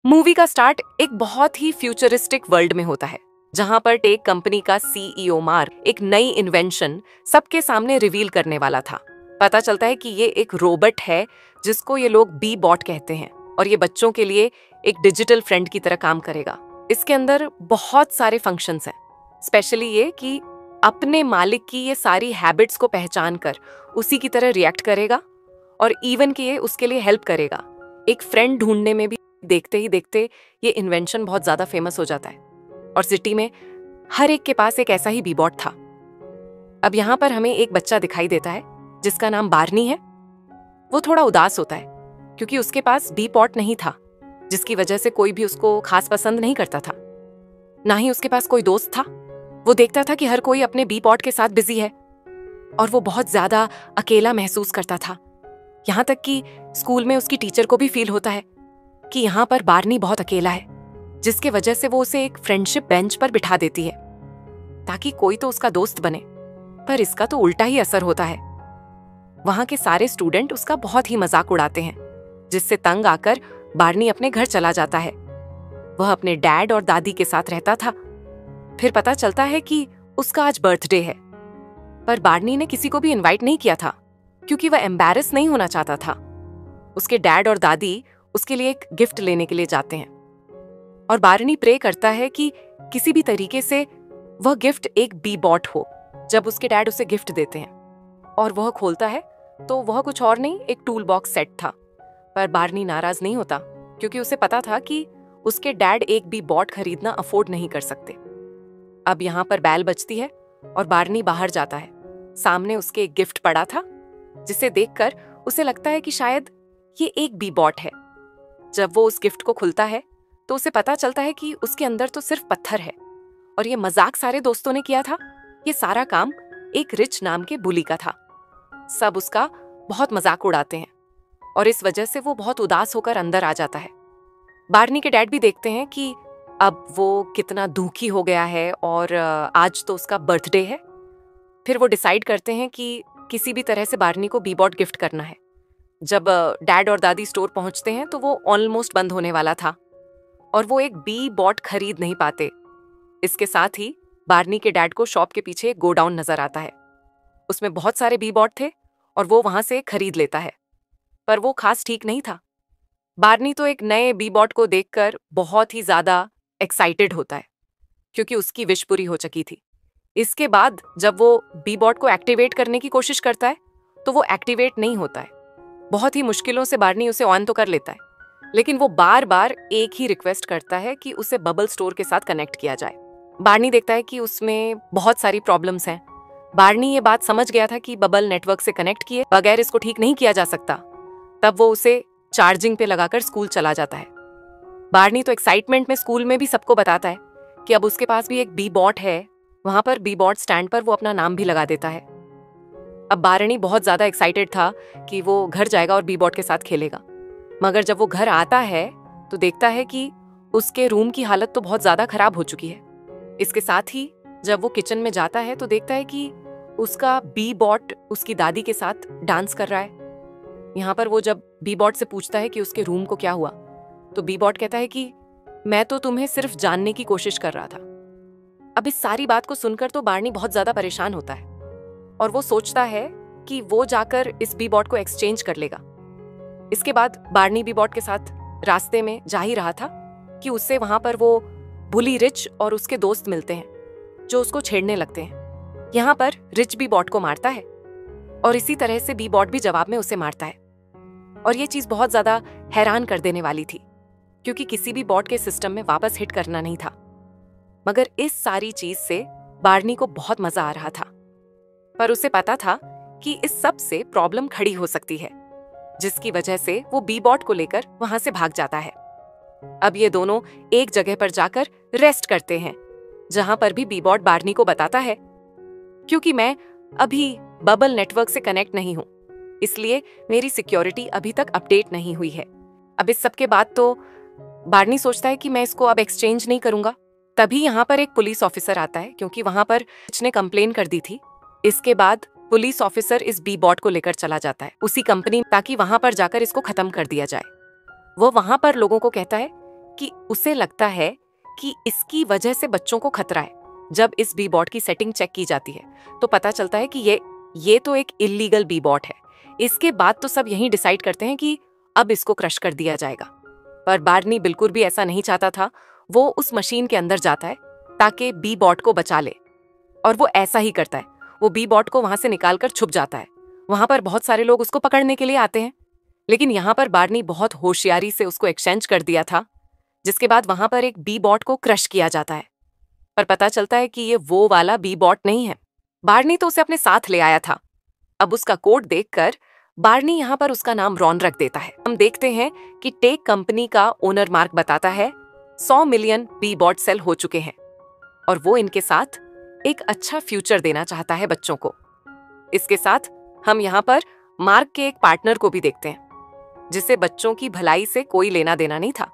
Movie का start एक बहुत ही फ्यूचरिस्टिक वर्ल्ड में होता है, जहां पर टेक कंपनी का सीईओ मार्क एक नई इन्वेंशन सबके सामने रिवील करने वाला था। पता चलता है कि ये एक रोबोट है जिसको ये लोग बी बॉट कहते हैं और ये बच्चों के लिए एक डिजिटल फ्रेंड की तरह काम करेगा। इसके अंदर बहुत सारे फंक्शंस हैं, स्पेशली ये कि अपने मालिक की ये सारी हैबिट्स को पहचान कर उसी की तरह रिएक्ट करेगा और इवन कि ये उसके लिए हेल्प करेगा। एक फ्रेंड ढूंढने में भी देखते ही देखते ये इन्वेंशन बहुत ज्यादा फेमस हो जाता है और सिटी में हर एक के पास एक ऐसा ही बीबॉट था। अब यहाँ पर हमें एक बच्चा दिखाई देता है जिसका नाम बार्नी है। वो थोड़ा उदास होता है क्योंकि उसके पास बीबॉट नहीं था, जिसकी वजह से कोई भी उसको खास पसंद नहीं करता था। ना ही उसके पास कोई दोस्त था। वो देखता था कि हर कोई अपने बीबॉट के साथ बिजी है और वो बहुत ज्यादा अकेला महसूस करता था। यहाँ तक कि स्कूल में उसकी टीचर को भी फील होता है कि यहाँ पर बार्नी बहुत अकेला है, जिसके वजह से वो उसे एक फ्रेंडशिप बेंच पर बिठा देती है ताकि कोई तो उसका दोस्त बने। पर इसका तो उल्टा ही असर होता है। वहां के सारे स्टूडेंट उसका बहुत ही मजाक उड़ाते हैं, जिससे तंग आकर बार्नी अपने घर चला जाता है। वह अपने डैड और दादी के साथ रहता था। फिर पता चलता है कि उसका आज बर्थडे है, पर बार्नी ने किसी को भी इनवाइट नहीं किया था क्योंकि वह एम्बैरस नहीं होना चाहता था। उसके डैड और दादी उसके लिए एक गिफ्ट लेने के लिए जाते हैं और बार्नी प्रे करता है कि किसी भी तरीके से वह गिफ्ट एक बी बॉट हो। जब उसके डैड उसे गिफ्ट देते हैं और वह खोलता है तो वह कुछ और नहीं, एक टूल बॉक्स सेट था। पर बार्नी नाराज नहीं होता क्योंकि उसे पता था कि उसके डैड एक बी बॉट खरीदना अफोर्ड नहीं कर सकते। अब यहाँ पर बैल बजती है और बार्नी बाहर जाता है। सामने उसके एक गिफ्ट पड़ा था जिसे देखकर उसे लगता है कि शायद ये एक बी बॉट है। जब वो उस गिफ्ट को खुलता है तो उसे पता चलता है कि उसके अंदर तो सिर्फ पत्थर है और ये मजाक सारे दोस्तों ने किया था। ये सारा काम एक रिच नाम के बुली का था। सब उसका बहुत मजाक उड़ाते हैं और इस वजह से वो बहुत उदास होकर अंदर आ जाता है। बार्नी के डैड भी देखते हैं कि अब वो कितना दुखी हो गया है और आज तो उसका बर्थडे है। फिर वो डिसाइड करते हैं कि किसी भी तरह से बार्नी को बीबॉट गिफ्ट करना है। जब डैड और दादी स्टोर पहुंचते हैं तो वो ऑलमोस्ट बंद होने वाला था और वो एक बी बॉट खरीद नहीं पाते। इसके साथ ही बार्नी के डैड को शॉप के पीछे एक गोडाउन नजर आता है। उसमें बहुत सारे बी बॉट थे और वो वहां से खरीद लेता है, पर वो खास ठीक नहीं था। बार्नी तो एक नए बी बॉट को देखकर बहुत ही ज्यादा एक्साइटेड होता है क्योंकि उसकी विश पूरी हो चुकी थी। इसके बाद जब वो बी बॉट को एक्टिवेट करने की कोशिश करता है तो वो एक्टिवेट नहीं होता है। बहुत ही मुश्किलों से बार्नी उसे ऑन तो कर लेता है, लेकिन वो बार बार एक ही रिक्वेस्ट करता है कि उसे बबल स्टोर के साथ कनेक्ट किया जाए। बार्नी देखता है कि उसमें बहुत सारी प्रॉब्लम्स हैं। बार्नी ये बात समझ गया था कि बबल नेटवर्क से कनेक्ट किए बगैर इसको ठीक नहीं किया जा सकता। तब वो उसे चार्जिंग पे लगाकर स्कूल चला जाता है। बार्नी तो एक्साइटमेंट में स्कूल में भी सबको बताता है कि अब उसके पास भी एक बी बॉट है। वहां पर बी बॉट स्टैंड पर वो अपना नाम भी लगा देता है। अब बार्नी बहुत ज्यादा एक्साइटेड था कि वो घर जाएगा और बी बॉट के साथ खेलेगा, मगर जब वो घर आता है तो देखता है कि उसके रूम की हालत तो बहुत ज्यादा खराब हो चुकी है। इसके साथ ही जब वो किचन में जाता है तो देखता है कि उसका बी बॉट उसकी दादी के साथ डांस कर रहा है। यहाँ पर वो जब बी बॉट से पूछता है कि उसके रूम को क्या हुआ, तो बी बॉट कहता है कि मैं तो तुम्हें सिर्फ जानने की कोशिश कर रहा था। अब इस सारी बात को सुनकर तो बार्नी बहुत ज्यादा परेशान होता है और वो सोचता है कि वो जाकर इस बी बॉट को एक्सचेंज कर लेगा। इसके बाद बार्नी बी बॉट के साथ रास्ते में जा ही रहा था कि उससे वहां पर वो बुली रिच और उसके दोस्त मिलते हैं जो उसको छेड़ने लगते हैं। यहाँ पर रिच बी बॉट को मारता है और इसी तरह से बी बॉट भी जवाब में उसे मारता है। और ये चीज बहुत ज्यादा हैरान कर देने वाली थी क्योंकि किसी भी बॉट के सिस्टम में वापस हिट करना नहीं था। मगर इस सारी चीज से बार्नी को बहुत मजा आ रहा था, पर उसे पता था कि इस सब से प्रॉब्लम खड़ी हो सकती है, जिसकी वजह से वो बी बॉट को लेकर वहां से भाग जाता है। अब ये दोनों एक जगह पर जाकर रेस्ट करते हैं, जहां पर भी बी बॉट बार्नी को बताता है क्योंकि मैं अभी बबल नेटवर्क से कनेक्ट नहीं हूं, इसलिए मेरी सिक्योरिटी अभी तक अपडेट नहीं हुई है। अब इस सब के बाद तो बार्नी सोचता है कि मैं इसको अब एक्सचेंज नहीं करूंगा। तभी यहाँ पर एक पुलिस ऑफिसर आता है क्योंकि वहां पर रिच ने कंप्लेन कर दी थी। इसके बाद पुलिस ऑफिसर इस बी बॉट को लेकर चला जाता है उसी कंपनी, ताकि वहां पर जाकर इसको खत्म कर दिया जाए। वो वहां पर लोगों को कहता है कि उसे लगता है कि इसकी वजह से बच्चों को खतरा है। जब इस बी बॉट की सेटिंग चेक की जाती है तो पता चलता है कि ये तो एक इलीगल बी बॉट है। इसके बाद तो सब यही डिसाइड करते हैं कि अब इसको क्रश कर दिया जाएगा। पर बार्नी बिल्कुल भी ऐसा नहीं चाहता था। वो उस मशीन के अंदर जाता है ताकि बी बॉट को बचा ले, और वो ऐसा ही करता है। वो बी बॉट को वहां से निकालकर छुप जाता है। वहां पर बहुत सारे लोग उसको पकड़ने के लिए आते हैं, लेकिन यहाँ पर बार्नी बहुत होशियारी से उसको एक्सचेंज कर दिया था, जिसके बाद वहां पर एक बी बॉट को क्रश किया जाता है। पर पता चलता है कि ये वो वाला बी बॉट नहीं है। बार्नी तो उसे अपने साथ ले आया था। अब उसका कोड देखकर बार्नी यहाँ पर उसका नाम रॉन रख देता है। हम देखते हैं कि टेक कंपनी का ओनर मार्क बताता है 100 मिलियन बी बॉट सेल हो चुके हैं और वो इनके साथ एक अच्छा फ्यूचर देना चाहता है बच्चों को। इसके साथ हम यहाँ पर मार्क के एक पार्टनर को भी देखते हैं, जिसे बच्चों की भलाई से कोई लेना देना नहीं था।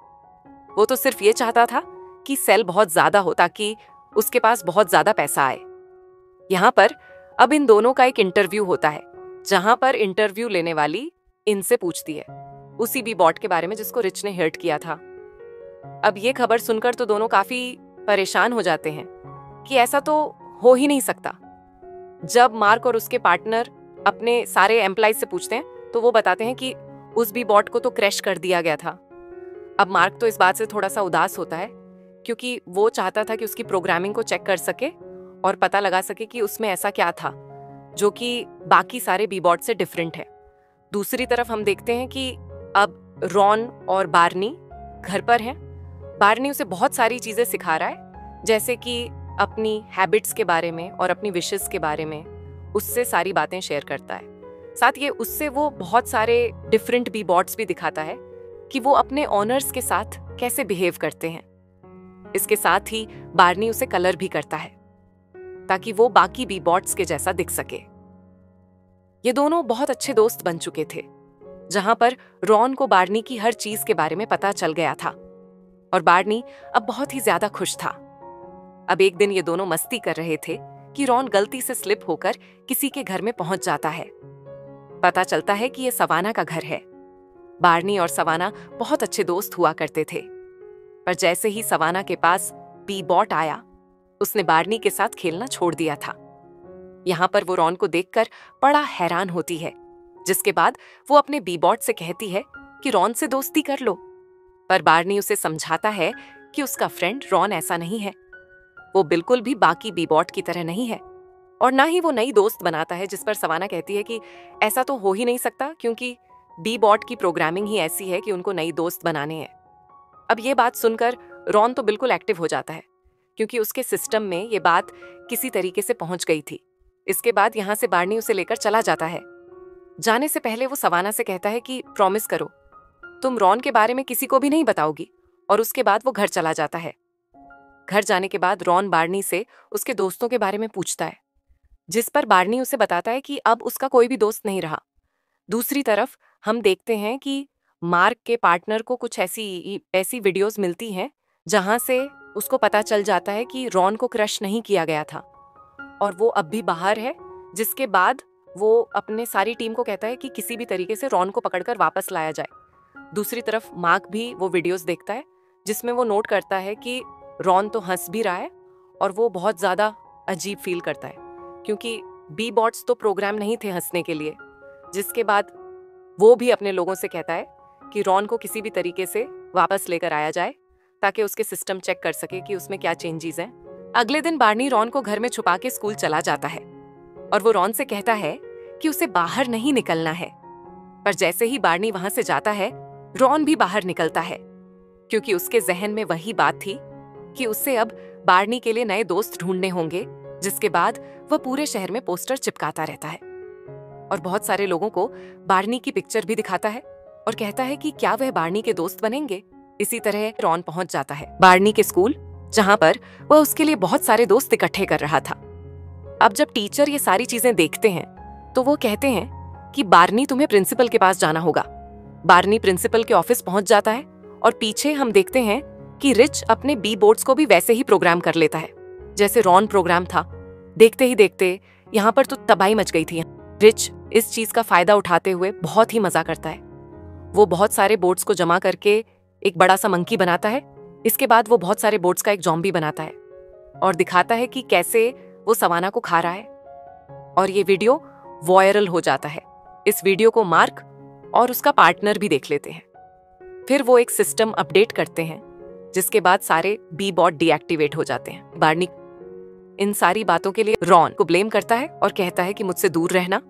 वो तो सिर्फ ये चाहता था कि सेल बहुत ज्यादा हो ताकि उसके पास बहुत ज्यादा पैसा आए। यहाँ पर अब इन दोनों का एक इंटरव्यू होता है, जहां पर इंटरव्यू लेने वाली इनसे पूछती है उसी बी बॉट के बारे में जिसको रिच ने हर्ट किया था। अब ये खबर सुनकर तो दोनों काफी परेशान हो जाते हैं कि ऐसा तो हो ही नहीं सकता। जब मार्क और उसके पार्टनर अपने सारे एम्प्लॉइज से पूछते हैं तो वो बताते हैं कि उस बी बॉट को तो क्रैश कर दिया गया था। अब मार्क तो इस बात से थोड़ा सा उदास होता है, क्योंकि वो चाहता था कि उसकी प्रोग्रामिंग को चेक कर सके और पता लगा सके कि उसमें ऐसा क्या था जो कि बाकी सारे बी बॉट से डिफरेंट है। दूसरी तरफ हम देखते हैं कि अब रॉन और बार्नी घर पर हैं। बार्नी उसे बहुत सारी चीजें सिखा रहा है, जैसे कि अपनी हैबिट्स के बारे में और अपनी विशेस के बारे में उससे सारी बातें शेयर करता है। साथ ये उससे वो बहुत सारे डिफरेंट बी बॉट्स भी दिखाता है कि वो अपने ऑनर्स के साथ कैसे बिहेव करते हैं। इसके साथ ही बार्नी उसे कलर भी करता है ताकि वो बाकी बी बॉट्स के जैसा दिख सके। ये दोनों बहुत अच्छे दोस्त बन चुके थे, जहां पर रॉन को बार्नी की हर चीज के बारे में पता चल गया था और बार्नी अब बहुत ही ज्यादा खुश था। अब एक दिन ये दोनों मस्ती कर रहे थे कि रॉन गलती से स्लिप होकर किसी के घर में पहुंच जाता है। पता चलता है कि ये सवाना का घर है। बार्नी और सवाना बहुत अच्छे दोस्त हुआ करते थे, पर जैसे ही सवाना के पास बी बॉट आया, उसने बार्नी के साथ खेलना छोड़ दिया था। यहाँ पर वो रॉन को देखकर बड़ा हैरान होती है, जिसके बाद वो अपने बी बॉट से कहती है कि रॉन से दोस्ती कर लो। पर बार्नी उसे समझाता है कि उसका फ्रेंड रॉन ऐसा नहीं है। वो बिल्कुल भी बाकी बी बॉट की तरह नहीं है, और ना ही वो नई दोस्त बनाता है, जिस पर सवाना कहती है कि ऐसा तो हो ही नहीं सकता, क्योंकि बी बॉट की प्रोग्रामिंग ही ऐसी है कि उनको नई दोस्त बनाने हैं। अब ये बात सुनकर रॉन तो बिल्कुल एक्टिव हो जाता है, क्योंकि उसके सिस्टम में ये बात किसी तरीके से पहुंच गई थी। इसके बाद यहाँ से बार्नी उसे लेकर चला जाता है। जाने से पहले वो सवाना से कहता है कि प्रॉमिस करो तुम रॉन के बारे में किसी को भी नहीं बताओगी, और उसके बाद वो घर चला जाता है। घर जाने के बाद रॉन बार्नी से उसके दोस्तों के बारे में पूछता है, जिस पर बार्नी उसे बताता है कि अब उसका कोई भी दोस्त नहीं रहा। दूसरी तरफ हम देखते हैं कि मार्क के पार्टनर को कुछ ऐसी वीडियोस मिलती हैं जहां से उसको पता चल जाता है कि रॉन को क्रश नहीं किया गया था और वो अब भी बाहर है। जिसके बाद वो अपने सारी टीम को कहता है कि किसी भी तरीके से रॉन को पकड़कर वापस लाया जाए। दूसरी तरफ मार्क भी वो वीडियोस देखता है, जिसमें वो नोट करता है कि रॉन तो हंस भी रहा है और वो बहुत ज्यादा अजीब फील करता है, क्योंकि बी बॉट्स तो प्रोग्राम नहीं थे हंसने के लिए। जिसके बाद वो भी अपने लोगों से कहता है कि रॉन को किसी भी तरीके से वापस लेकर आया जाए ताकि उसके सिस्टम चेक कर सके कि उसमें क्या चेंजेस हैं। अगले दिन बार्नी रॉन को घर में छुपा के स्कूल चला जाता है और वो रॉन से कहता है कि उसे बाहर नहीं निकलना है। पर जैसे ही बार्नी वहां से जाता है, रॉन भी बाहर निकलता है, क्योंकि उसके जहन में वही बात थी कि उससे अब बार्नी के लिए नए दोस्त ढूंढने होंगे। जिसके बाद वह पूरे शहर में पोस्टर चिपकाता रहता है और बहुत सारे लोगों को बार्नी की पिक्चर भी दिखाता है और कहता है कि क्या वह बार्नी के दोस्त बनेंगे। इसी तरह रॉन पहुंच जाता है बार्नी के स्कूल, जहां पर वह उसके लिए बहुत सारे दोस्त इकट्ठे कर रहा था। अब जब टीचर ये सारी चीजें देखते हैं तो वो कहते हैं कि बार्नी तुम्हें प्रिंसिपल के पास जाना होगा। बार्नी प्रिंसिपल के ऑफिस पहुंच जाता है और पीछे हम देखते हैं कि रिच अपने बी बोर्ड्स को भी वैसे ही प्रोग्राम कर लेता है जैसे रॉन प्रोग्राम था। देखते ही देखते यहाँ पर तो तबाही मच गई थी। रिच इस चीज का फायदा उठाते हुए बहुत ही मजा करता है। वो बहुत सारे बोर्ड्स को जमा करके एक बड़ा सा मंकी बनाता है इसके बाद वो बहुत सारे बोट्स का एक ज़ॉम्बी बनाता है और दिखाता है कि कैसे वो सवाना को खा रहा है, और ये वीडियो वायरल हो जाता है। इस वीडियो को मार्क और उसका पार्टनर भी देख लेते हैं। फिर वो एक सिस्टम अपडेट करते हैं, जिसके बाद सारे बी बॉट डीएक्टिवेट हो जाते हैं। बार्नी इन सारी बातों के लिए रॉन को ब्लेम करता है और कहता है कि मुझसे दूर रहना।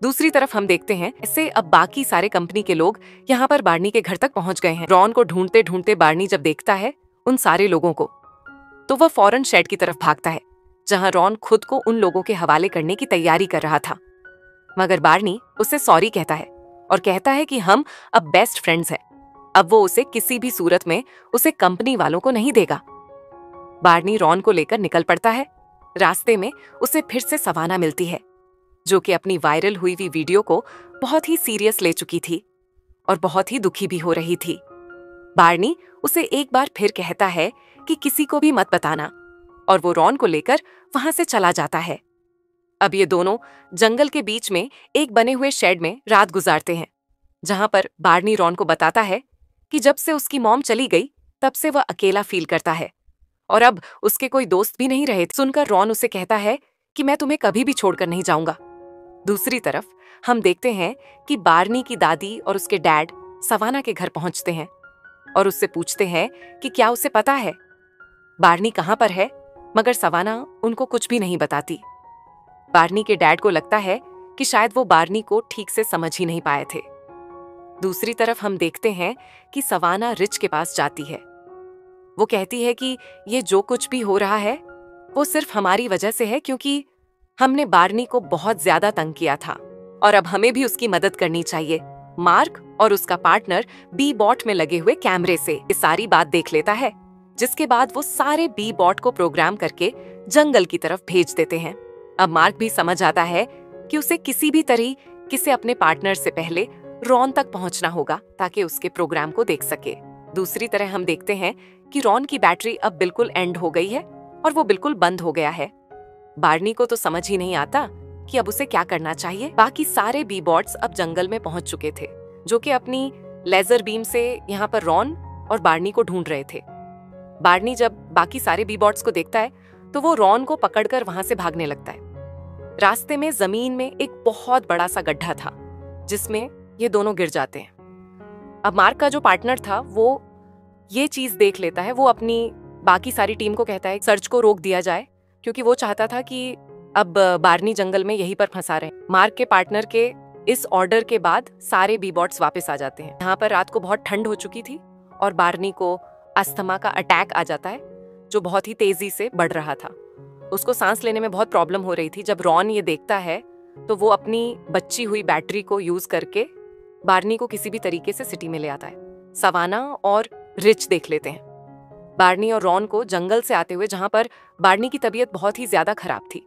दूसरी तरफ हम देखते हैं ऐसे अब बाकी सारे कंपनी के लोग यहाँ पर बार्नी के घर तक पहुंच गए हैं। रॉन को ढूंढते ढूंढते बार्नी जब देखता है उन सारे लोगों को, तो वह फौरन शेड की तरफ भागता है, जहां रॉन खुद को उन लोगों के हवाले करने की तैयारी कर रहा था। मगर बार्नी उससे सॉरी कहता है और कहता है कि हम अब बेस्ट फ्रेंड्स हैं। अब वो उसे किसी भी सूरत में उसे कंपनी वालों को नहीं देगा। बार्नी रॉन को लेकर निकल पड़ता है। रास्ते में उसे फिर से सवाना मिलती है, जो कि अपनी वायरल हुई हुई वीडियो को बहुत ही सीरियस ले चुकी थी और बहुत ही दुखी भी हो रही थी। बार्नी उसे एक बार फिर कहता है कि किसी को भी मत बताना, और वो रॉन को लेकर वहां से चला जाता है। अब ये दोनों जंगल के बीच में एक बने हुए शेड में रात गुजारते हैं, जहां पर बार्नी रॉन को बताता है कि जब से उसकी मॉम चली गई तब से वह अकेला फील करता है और अब उसके कोई दोस्त भी नहीं रहे। सुनकर रॉन उसे कहता है कि मैं तुम्हें कभी भी छोड़कर नहीं जाऊंगा। दूसरी तरफ हम देखते हैं कि बार्नी की दादी और उसके डैड सवाना के घर पहुंचते हैं और उससे पूछते हैं कि क्या उसे पता है बार्नी कहां पर है, मगर सवाना उनको कुछ भी नहीं बताती। बार्नी के डैड को लगता है कि शायद वो बार्नी को ठीक से समझ ही नहीं पाए थे। दूसरी तरफ हम देखते हैं कि सवाना रिच के पास जाती है। वो कहती है कि ये जो कुछ भी हो रहा है वो सिर्फ हमारी वजह से है, क्योंकि हमने बार्नी को बहुत ज्यादा तंग किया था और अब हमें भी उसकी मदद करनी चाहिए। मार्क और उसका पार्टनर बी बॉट में लगे हुए कैमरे से ये सारी बात देख लेता है, जिसके बाद वो सारे बी बॉट को प्रोग्राम करके जंगल की तरफ भेज देते हैं। अब मार्क भी समझ आता है कि उसे किसी भी तरीके से अपने पार्टनर से पहले रॉन तक पहुंचना होगा ताकि उसके प्रोग्राम को देख सके। दूसरी तरह हम देखते हैं कि रॉन की बैटरी अब बिल्कुल एंड हो गई है और वो बिल्कुल बंद हो गया है। बार्नी को तो समझ ही नहीं आता कि अब उसे क्या करना चाहिए। बाकी सारे बी बॉट्स अब जंगल में पहुंच चुके थे, जो कि अपनी लेजर बीम से यहाँ पर रॉन और बार्नी को ढूंढ रहे थे। बार्नी जब बाकी सारे बी बॉट्स को देखता है तो वो रॉन को पकड़कर वहां से भागने लगता है। रास्ते में जमीन में एक बहुत बड़ा सा गड्ढा था, जिसमें ये दोनों गिर जाते हैं। अब मार्क का जो पार्टनर था वो ये चीज देख लेता है। वो अपनी बाकी सारी टीम को कहता है सर्च को रोक दिया जाए, क्योंकि वो चाहता था कि अब बार्नी जंगल में यहीं पर फंसा रहे। मार्क के पार्टनर के इस ऑर्डर के बाद सारे बी बॉट्स वापस आ जाते हैं। यहाँ पर रात को बहुत ठंड हो चुकी थी और बार्नी को अस्थमा का अटैक आ जाता है, जो बहुत ही तेजी से बढ़ रहा था। उसको सांस लेने में बहुत प्रॉब्लम हो रही थी। जब रॉन ये देखता है तो वो अपनी बची हुई बैटरी को यूज करके बार्नी को किसी भी तरीके से सिटी में ले आता है। सवाना और रिच देख लेते हैं बार्नी और रॉन को जंगल से आते हुए, जहां पर बार्नी की तबीयत बहुत ही ज्यादा खराब थी।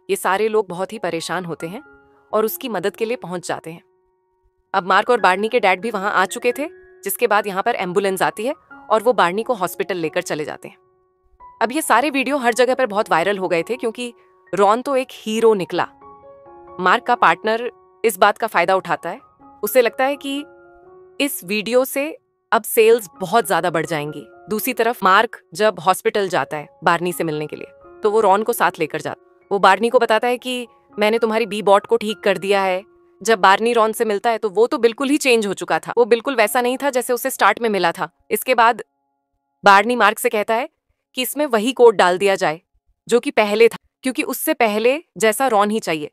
ये सारे लोग बहुत ही परेशान होते हैं और उसकी मदद के लिए पहुंच जाते हैं। अब मार्क और बार्नी के डैड भी वहां आ चुके थे, जिसके बाद यहाँ पर एम्बुलेंस आती है और वो बार्नी को हॉस्पिटल लेकर चले जाते हैं। अब ये सारे वीडियो हर जगह पर बहुत वायरल हो गए थे, क्योंकि रॉन तो एक हीरो निकला। मार्क का पार्टनर इस बात का फायदा उठाता है। उसे लगता है कि इस वीडियो से अब सेल्स बहुत ज्यादा बढ़ जाएंगी। दूसरी तरफ मार्क जब हॉस्पिटल जाता है बार्नी से मिलने के लिए, तो वो रॉन को साथ लेकर जाता है। वो बार्नी को बताता है कि मैंने तुम्हारी बी बॉट को ठीक कर दिया है। जब बार्नी रॉन से मिलता है तो वो तो बिल्कुल ही चेंज हो चुका था। वो बिल्कुल वैसा नहीं था जैसे उसे स्टार्ट में मिला था। इसके बाद बार्नी मार्क से कहता है कि इसमें वही कोड डाल दिया जाए जो कि पहले था, क्योंकि उससे पहले जैसा रॉन ही चाहिए।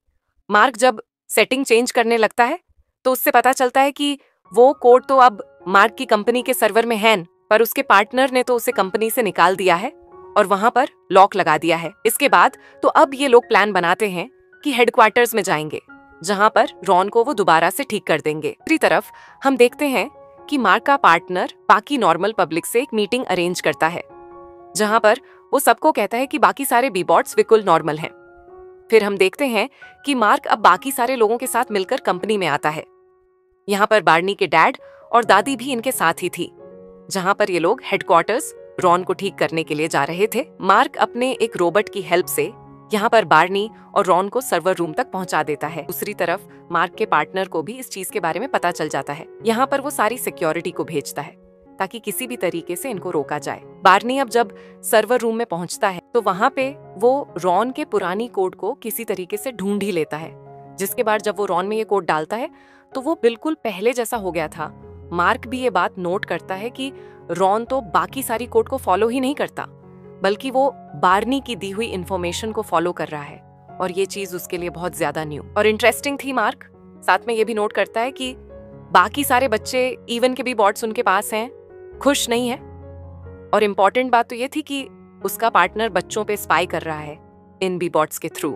मार्क जब सेटिंग चेंज करने लगता है तो उससे पता चलता है कि वो कोड तो अब मार्क की कंपनी के सर्वर में है, पर उसके पार्टनर ने तो उसे कंपनी से निकाल दिया है और वहां पर लॉक लगा दिया है। इसके बाद तो अब ये लोग प्लान बनाते हैं कि हेडक्वार्टर्स में जाएंगे, जहां पर रॉन को वो दोबारा से ठीक कर देंगे। दूसरी तरफ हम देखते हैं कि मार्क का पार्टनर बाकी नॉर्मल पब्लिक से एक मीटिंग अरेंज करता है, जहां पर वो सबको कहता है कि बाकी सारे बी बॉट्स बिल्कुल नॉर्मल हैं। फिर हम देखते हैं कि मार्क अब बाकी सारे लोगों के साथ मिलकर कंपनी में आता है। यहाँ पर बार्नी के डैड और दादी भी इनके साथ ही थी, जहां पर ये लोग हेडक्वार्टर्स रॉन को ठीक करने के लिए जा रहे थे। मार्क अपने एक रोबोट की हेल्प से यहाँ पर बार्नी और रॉन को सर्वर रूम तक पहुंचा देता है। दूसरी तरफ मार्क के पार्टनर को भी इस चीज के बारे में पता चल जाता है। यहाँ पर वो सारी सिक्योरिटी को भेजता है ताकि किसी भी तरीके से इनको रोका जाए। बार्नी अब जब सर्वर रूम में पहुंचता है तो वहां पे वो रॉन के पुरानी कोड को किसी तरीके से ढूंढ ही लेता है, जिसके बाद जब वो रॉन में ये कोड डालता है तो वो बिल्कुल पहले जैसा हो गया था। मार्क भी ये बात नोट करता है कि रॉन तो बाकी सारी कोड को फॉलो ही नहीं करता, बल्कि वो बार्नी की दी हुई इंफॉर्मेशन को फॉलो कर रहा है, और ये चीज उसके लिए बहुत ज्यादा न्यू और इंटरेस्टिंग थी। मार्क साथ में ये भी नोट करता है कि बाकी सारे बच्चे इवन के भी बॉट्स उनके पास हैं, खुश नहीं है। और इम्पोर्टेंट बात तो ये थी कि उसका पार्टनर बच्चों पे स्पाई कर रहा है इन बी बॉट्स के थ्रू।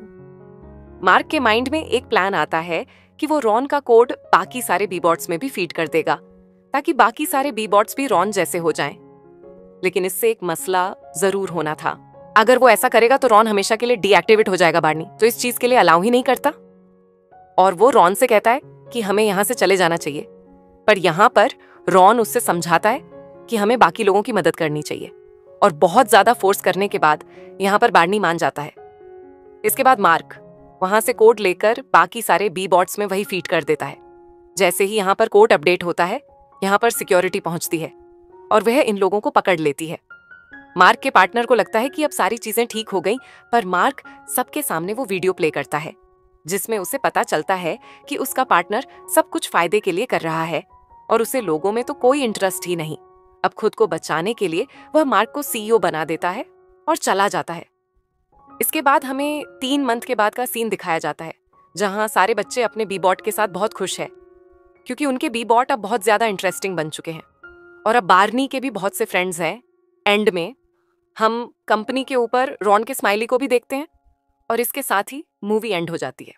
मार्क के माइंड में एक प्लान आता है कि वो रॉन का कोड बाकी सारे बी बॉट्स में भी फीड कर देगा, ताकि बाकी सारे बी बॉट्स भी रॉन जैसे हो जाएं। लेकिन इससे एक मसला जरूर होना था। अगर वो ऐसा करेगा तो रॉन हमेशा के लिए डीएक्टिवेट हो जाएगा। बार्नी तो इस चीज के लिए अलाउ ही नहीं करता, और वो रॉन से कहता है कि हमें यहाँ से चले जाना चाहिए। पर यहाँ पर रॉन उससे समझाता है कि हमें बाकी लोगों की मदद करनी चाहिए, और बहुत ज्यादा फोर्स करने के बाद यहाँ पर बार्नी मान जाता है। इसके बाद मार्क वहां से कोड लेकर बाकी सारे बी बॉट्स में वही फीड कर देता है। जैसे ही यहाँ पर कोड अपडेट होता है, यहाँ पर सिक्योरिटी पहुंचती है और वह इन लोगों को पकड़ लेती है। मार्क के पार्टनर को लगता है कि अब सारी चीजें ठीक हो गई, पर मार्क सबके सामने वो वीडियो प्ले करता है जिसमें उसे पता चलता है कि उसका पार्टनर सब कुछ फायदे के लिए कर रहा है और उसे लोगों में तो कोई इंटरेस्ट ही नहीं। अब खुद को बचाने के लिए वह मार्क को सीईओ बना देता है और चला जाता है। इसके बाद हमें 3 मंथ के बाद का सीन दिखाया जाता है, जहां सारे बच्चे अपने बी बॉट के साथ बहुत खुश हैं, क्योंकि उनके बी बॉट अब बहुत ज्यादा इंटरेस्टिंग बन चुके हैं, और अब बार्नी के भी बहुत से फ्रेंड्स हैं। एंड में हम कंपनी के ऊपर रॉन के स्माइली को भी देखते हैं, और इसके साथ ही मूवी एंड हो जाती है।